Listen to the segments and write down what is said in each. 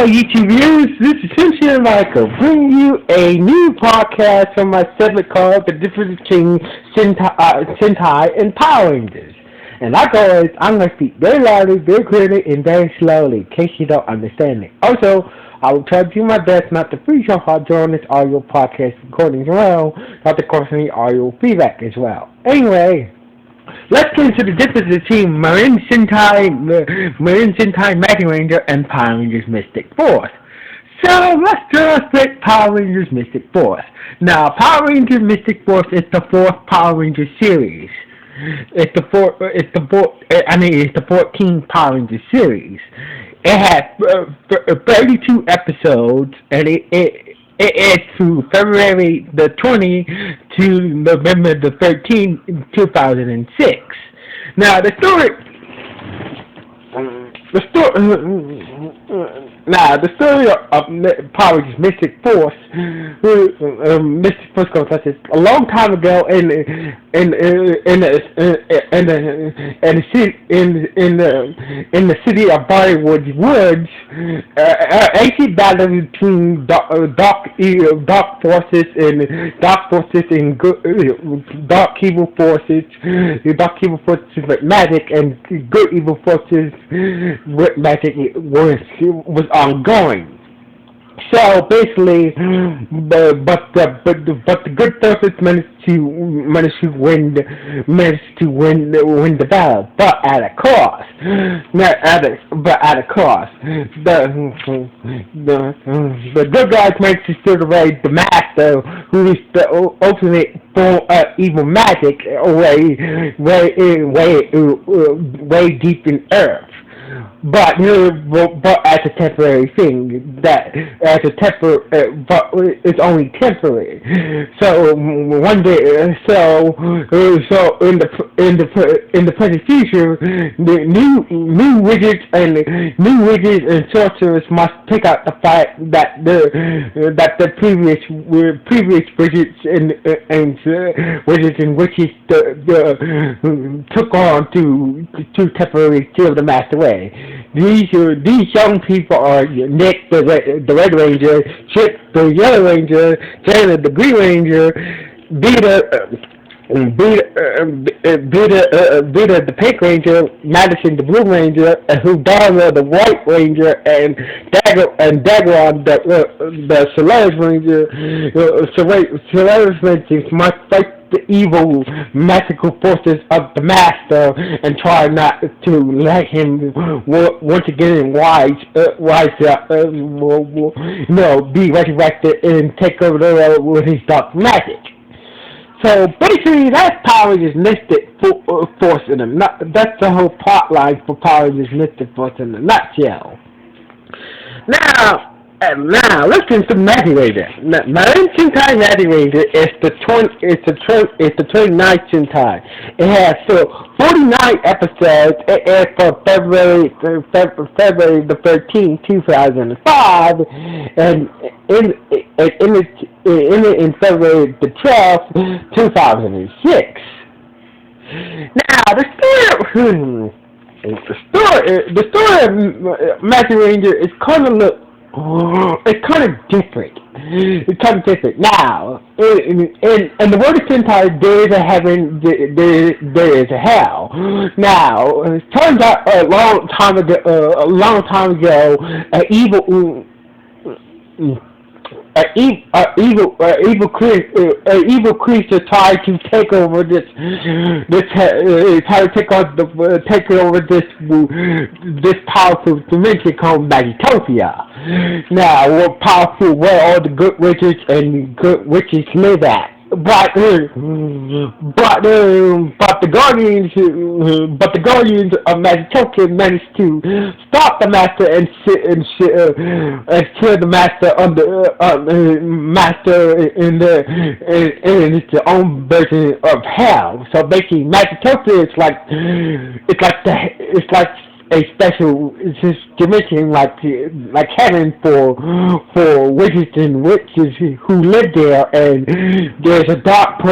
Hello, YouTube viewers. This is Cynthia Michael, bringing you a new podcast from my segment called The Difference Between Sentai and Power Rangers. And like always, I'm going to speak very loudly, very clearly, and very slowly, in case you don't understand me. Also, I will try to do my best not to freeze your heart during this audio podcast recording as well, not to cause any audio feedback as well. Anyway, let's get into the difference between Marine Sentai Magiranger, and Power Rangers Mystic Force. So let's just pick Power Rangers Mystic Force. Now, Power Rangers Mystic Force is the fourth Power Rangers series. It's the 14th Power Rangers series. It has 32 episodes, and it is through February the 20th to November the 13th, 2006. Now the story of Power Rangers Mystic Force, goes like this. A long time ago, in the city of Bollywood Woods, ancient battle between dark forces and dark evil forces with magic, and good evil forces with magic was ongoing. So basically, but the good forces managed to win the battle, but at a cost. At a cost. The good guys managed to steal away the master, who is the ultimate form of evil magic, way deep in Earth. But as a temporary thing, but it's only temporary. So one day, so in the present future, the new wizards and sorcerers must pick out the fight that the previous wizards and witches took on to temporarily steal the master away. These young people are Nick, the Red Ranger, Chip, the Yellow Ranger, Taylor, the Green Ranger, Beta, the Pink Ranger, Madison, the Blue Ranger, Hudama, the White Ranger, and Dagron, the Solaris Ranger. Solaris Rangers must fight the evil magical forces of the master and try not to let him once again be resurrected and take over the world with his dark magic. So basically, that's Power Rangers Mystic Force in a nutshell. That's the whole plot line for Power Rangers Mystic Force in a nutshell. Now, let's get into Magiranger. Marine Sentai Magiranger is the 29th Sentai. It has 49 episodes. It aired for February the 13th, 2005, and in February the 12th, 2006. Now, the story of Magiranger is kind of different. Now, in the world of Sentai, there is a heaven, there is a hell. Now, it turns out a long time ago, an evil creature tried to take over this powerful dimension called Magitopia. Now, where all the good witches and good witches live at. But the guardians of Magitopia managed to stop the master and kill the master in its own version of hell. So basically, Magitopia is like a special dimension, like heaven for witches and witches who live there, and there's a dark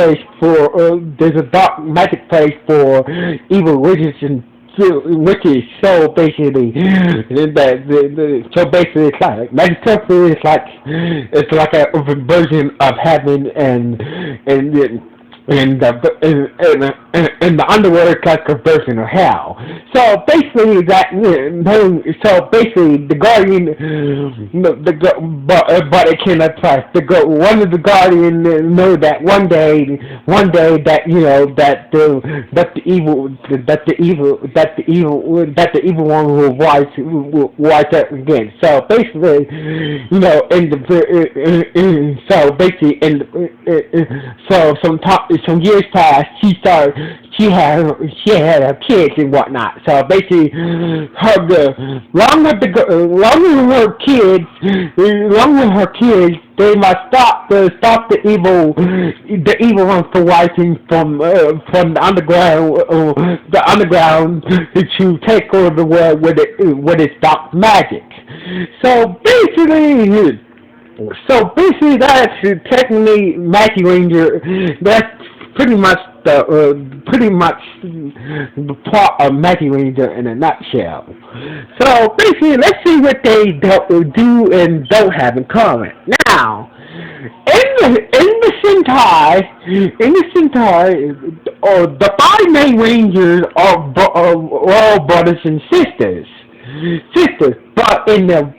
magic place for evil witches and which is so basically so basically Magic Temple is like it's like a version of heaven and the underworld is like a version of hell. So basically so basically the guardian but it cannot trust one of the guardian know that one day that that the evil one will rise up again. So basically, so basically some years past, she had her kids and whatnot. So basically, along with her kids, they must stop the evil ones from rising from the underground to take over the world with its dark magic. So basically, that's technically Magiranger. That's pretty much the plot of Magiranger in a nutshell. So basically, let's see what they do and don't have in common. Now, in the Sentai, the five main Rangers are all brothers and sisters. But in the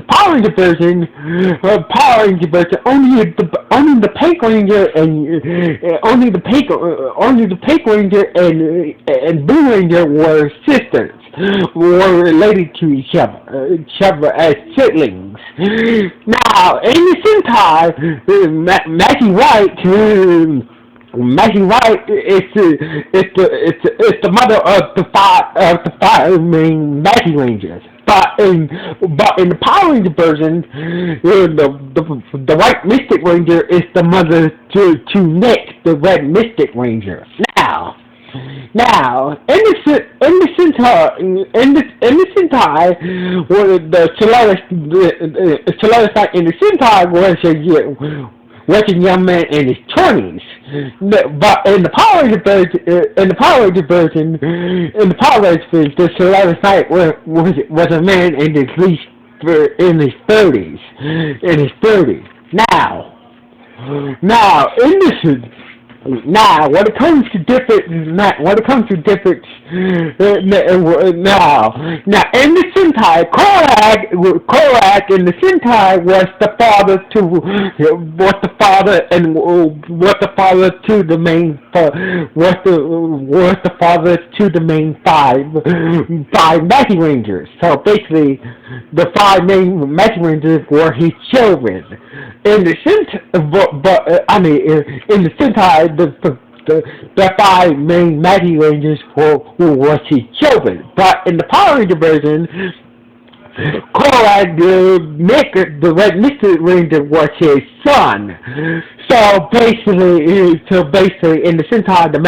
Power Ranger version, only the Pink Ranger and Blue Ranger were sisters, were related to each other as siblings. Now in the Sentai, Maggie White is the mother of the five main Maggie Rangers. But in the Power Ranger version, the White Mystic Ranger is the mother to Nick, the Red Mystic Ranger. Now, in the Sentai, where the Solaris Knight in the Sentai was a young man in his 20s. But in the Power Ranger version, the Solaris Knight was a man in his 30s. Now, when it comes to different, now in the Sentai, Korag in the Sentai was the father to the main five Maggie Rangers. So basically, the five main Maggie Rangers were his children. In the Sentai, the five main Maggie Rangers was his children. But in the Power Ranger version, Korag, Nick, the Red Mystic Ranger, was his son. So basically, in the Sentai, the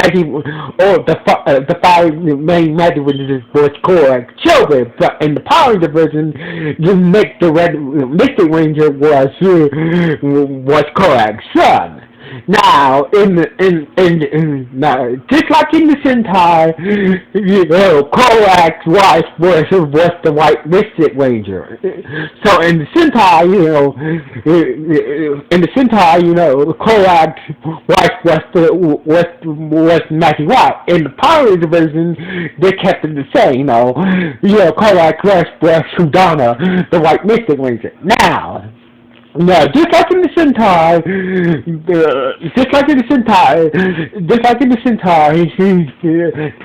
five main Maggie Rangers was Korag's children. But in the Power Ranger version, Nick, the Red Mystic Ranger, was Korag's son. Now, just like in the Sentai, Korag's wife was the White Mystic Ranger. So in the Sentai, Korag's wife was Maggie White. In the Power Ranger version, they kept it the same. Korag's wife was Sudana, the White Mystic Ranger. Now, just like in the Sentai, it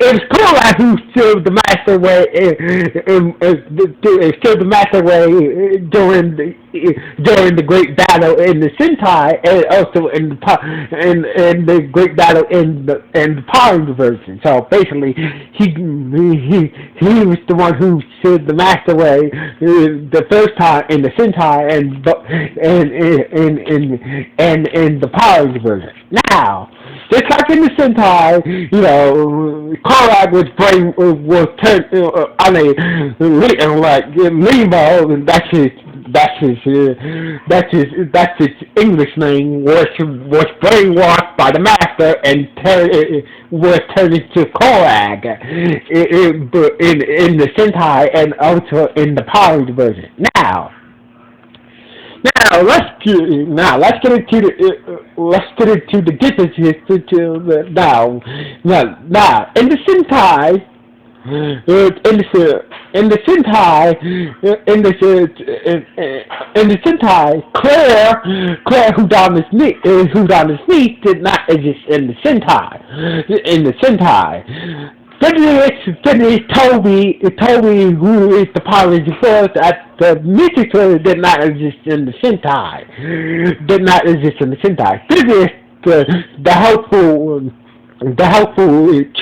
was Korag who sealed the Master Way, during the Great Battle in the Sentai, and also in the Great Battle in the Power Ranger version. So basically, he was the one who sealed the Master Way the first time in the Sentai and in the Power Ranger version. Now, just like in the Sentai, Korag was turned, Limo, that's his English name was brainwashed by the master and was turned into Korag in the Sentai and also in the Power version. Let's get into the differences now in the Sentai. In the Sentai, Claire who down his niece did not exist in the Sentai. Finish Toby, who is the Power Ranger first at the music did not exist in the Sentai. This is the helpful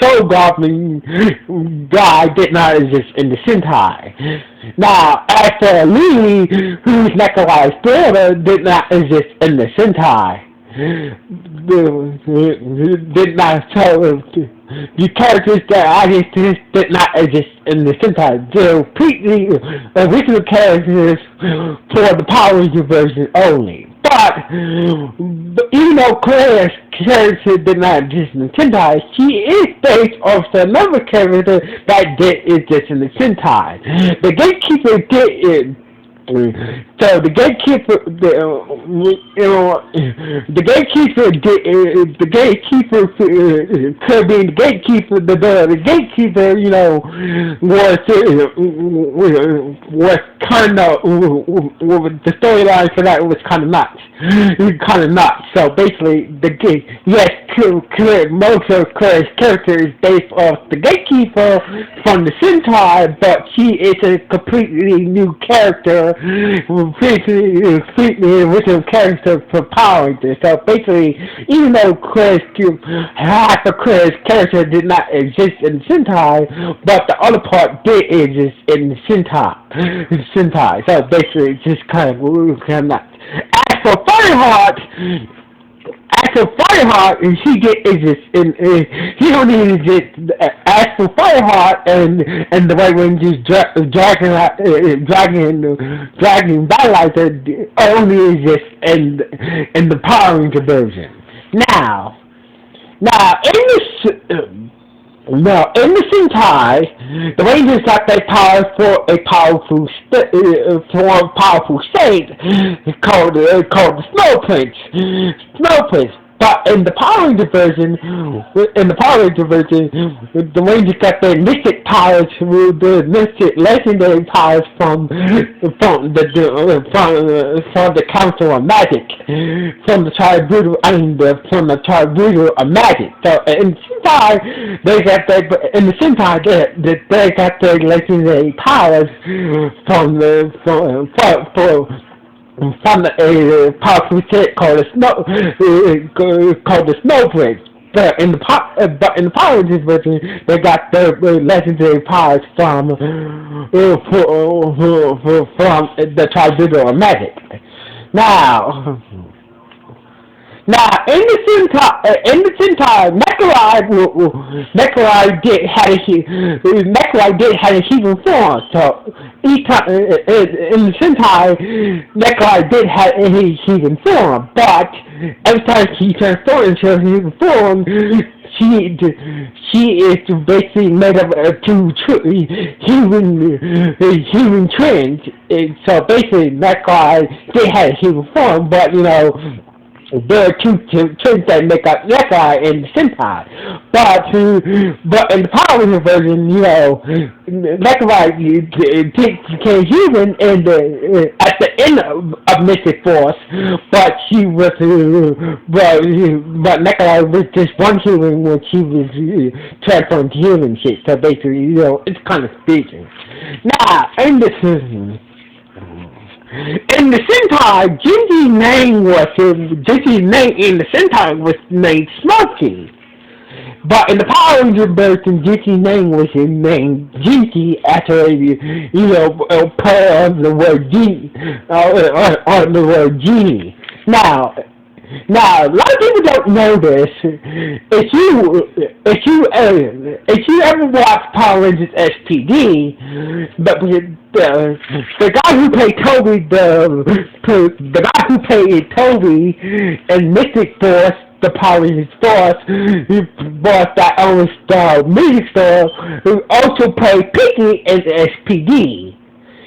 Cho Goblin guy did not exist in the Sentai. Now, as for Lee, who's Nikolai's daughter, did not exist in the Sentai. Did not tell the characters that I exist did not exist in the Sentai. The original characters for the Power Ranger version only. But even though Claire's character did not exist in the Sentai, she is based off another character that did exist in the Sentai. The Gatekeeper did. So the gatekeeper, could be the gatekeeper. The gatekeeper, was kind of the storyline for that was kind of nuts. So basically, most of Claire's character is based off the gatekeeper from the Sentai, but she is a completely new character. Completely original character for Power Rangers. So basically, even though half of Claire's character did not exist in the Sentai, but the other part did exist in the Sentai. So basically, it's just kind of nuts. As for Fireheart, she did exist in. He don't even exist. As for Fireheart and the White Rangers dragging Battleizer only exist in the Power Ranger version. Now in the Sentai, the Rangers got their powers for a powerful state called the Snow Prince. But in the Power Ranger version, the Rangers got their mystic powers, the mystic legendary powers from the Council of Magic, from the Tribunal of Magic. So in Sentai, they got their legendary powers from the powerful set called the Snow Prince. But in the Power Rangers version, they got their legendary powers from the Tribunal of Magic. Now in the Sentai, Nikolai did have a human form. So each time in the Sentai, Nikolai did have a human form, but every time he transformed into a human form, she is basically made up of two human twins. So basically, Nikolai did have a human form, but there are two twins that make up Nikolai in the Sentai. But in the Power Ranger version, Nikolai became human at the end of Mystic Force, but but Nikolai was just one human when she was transformed to human shit. So basically, it's kind of speaking. Now, in the Sentai, Gingy's name in the Sentai was named Smokey. But in the Power Ranger version, Gingy's name was named Gingy after a play on the word genie. Now, Now, a lot of people don't know this. If you ever watch Power Rangers SPD, but the guy who played Toby, the guy who played Toby in Mystic Force, the Power Rangers Force that owns the music store, who also played Piggy in SPD.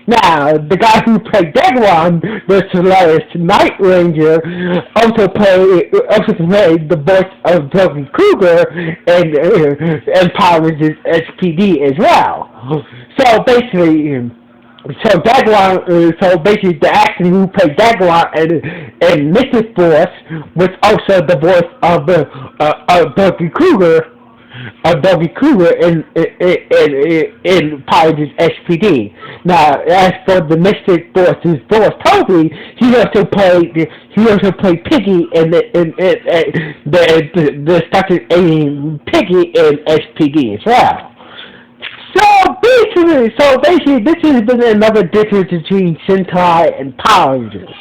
Now, the guy who played Dagwan, the Solaris Night Ranger, also played the voice of Toby Kruger in Power Rangers SPD as well. So basically, the actor who played Dagwan in Mystic Force was also the voice of Toby Kruger in Pirates SPD. Now, as for the Mystic Force's Force Toby, he also played Piggy in the started alien Piggy in SPD as well. So basically, this has been another difference between Sentai and Power Rangers.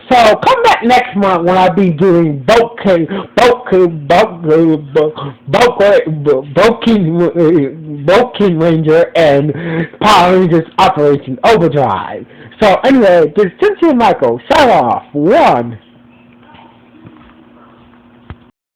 So come back next month when I'll be doing Boking Ranger and Power Rangers Operation Overdrive. So anyway, this is Cynthia Michael. Sign off. 1.